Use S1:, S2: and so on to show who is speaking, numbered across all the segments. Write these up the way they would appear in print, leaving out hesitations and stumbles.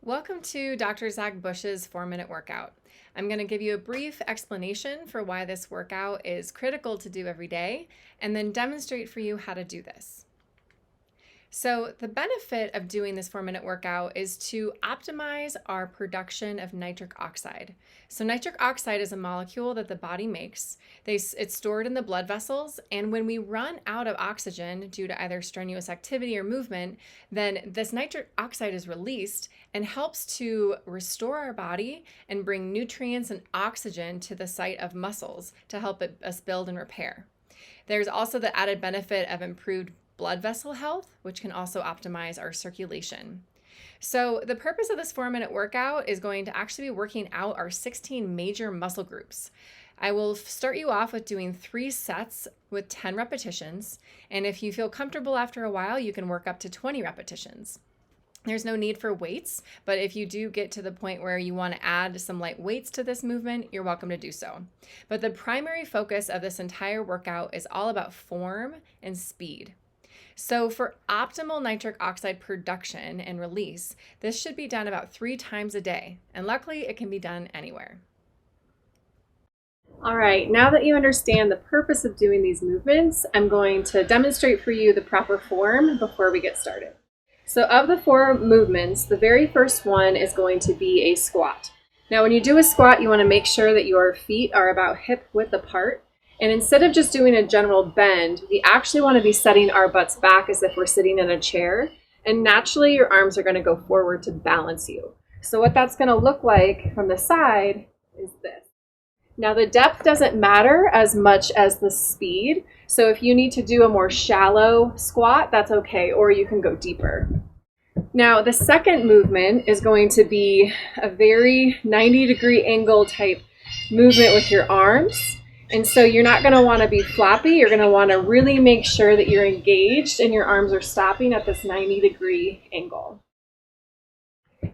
S1: Welcome to Dr. Zach Bush's 4-minute workout. I'm going to give you a brief explanation for why this workout is critical to do every day, and then demonstrate for you how to do this. So the benefit of doing this 4-minute workout is to optimize our production of nitric oxide. So nitric oxide is a molecule that the body makes. It's stored in the blood vessels, and when we run out of oxygen due to either strenuous activity or movement, then this nitric oxide is released and helps to restore our body and bring nutrients and oxygen to the site of muscles to help us build and repair. There's also the added benefit of improved blood vessel health, which can also optimize our circulation. So the purpose of this 4-minute workout is going to actually be working out our 16 major muscle groups. I will start you off with doing 3 sets with 10 repetitions. And if you feel comfortable after a while, you can work up to 20 repetitions. There's no need for weights, but if you do get to the point where you want to add some light weights to this movement, you're welcome to do so. But the primary focus of this entire workout is all about form and speed. So for optimal nitric oxide production and release, this should be done about 3 times a day, and luckily it can be done anywhere. All right, now that you understand the purpose of doing these movements, I'm going to demonstrate for you the proper form before we get started. So of the 4 movements, the very first one is going to be a squat. Now when you do a squat, you want to make sure that your feet are about hip width apart. And instead of just doing a general bend, we actually want to be setting our butts back as if we're sitting in a chair. And naturally, your arms are going to go forward to balance you. So what that's going to look like from the side is this. Now the depth doesn't matter as much as the speed. So if you need to do a more shallow squat, that's okay, or you can go deeper. Now the second movement is going to be a very 90-degree angle type movement with your arms. And so you're not going to want to be floppy. You're going to want to really make sure that you're engaged and your arms are stopping at this 90-degree angle.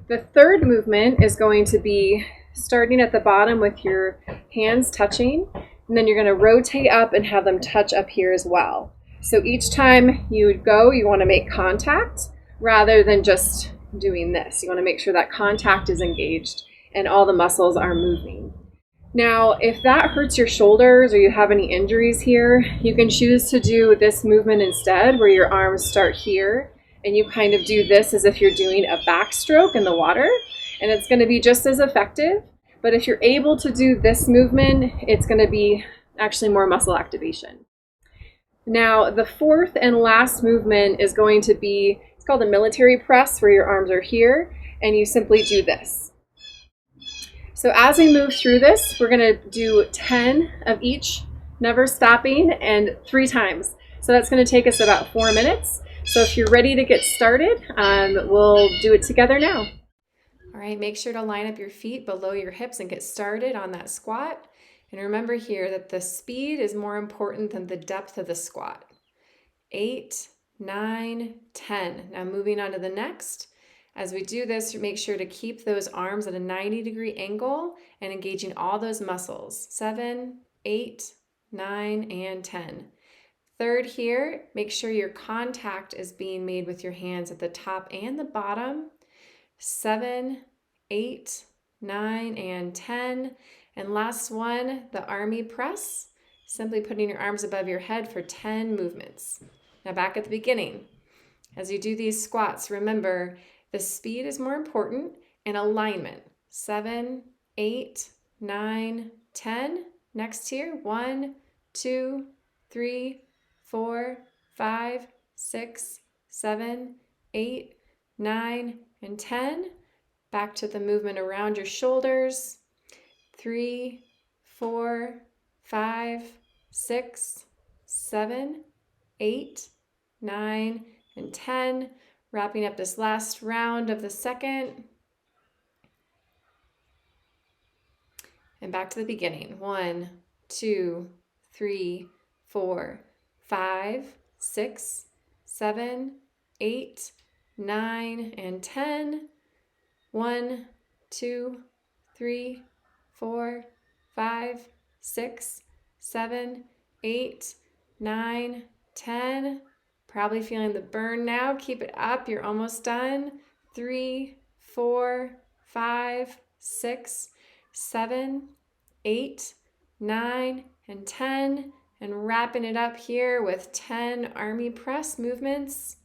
S1: The third movement is going to be starting at the bottom with your hands touching, and then you're going to rotate up and have them touch up here as well. So each time you would go, you want to make contact rather than just doing this. You want to make sure that contact is engaged and all the muscles are moving. Now, if that hurts your shoulders or you have any injuries here, you can choose to do this movement instead, where your arms start here and you kind of do this as if you're doing a backstroke in the water, and it's going to be just as effective. But if you're able to do this movement, it's going to be actually more muscle activation. Now, the fourth and last movement is going to be, it's called a military press, where your arms are here and you simply do this. So as we move through this, we're going to do 10 of each, never stopping, and 3 times. So that's going to take us about 4 minutes. So if you're ready to get started, we'll do it together now. All right, make sure to line up your feet below your hips and get started on that squat. And remember here that the speed is more important than the depth of the squat. 8, 9, 10. Now moving on to the next. As we do this, make sure to keep those arms at a 90-degree angle and engaging all those muscles. 7, 8, 9, and 10. Third here, make sure your contact is being made with your hands at the top and the bottom. 7, 8, 9, and 10. And last one, the army press. Simply putting your arms above your head for 10 movements. Now back at the beginning. As you do these squats, remember, the speed is more important, and alignment. 7, 8, 9, 10. Next here, 1, 2, 3, 4, 5, 6, 7, 8, 9, and 10. Back to the movement around your shoulders. 3, 4, 5, 6, 7, 8, 9, and 10. Wrapping up this last round of the second. And back to the beginning. 1, 2, 3, 4, 5, 6, 7, 8, 9, and 10. 1, 2, 3, 4, 5, 6, 7, 8, 9, 10. Probably feeling the burn now. Keep it up. You're almost done. 3,
S2: 4, 5, 6, 7, 8, 9, and 10. And wrapping it up here with 10 army press movements.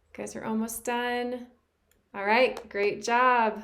S2: You guys are almost done. All right, great job.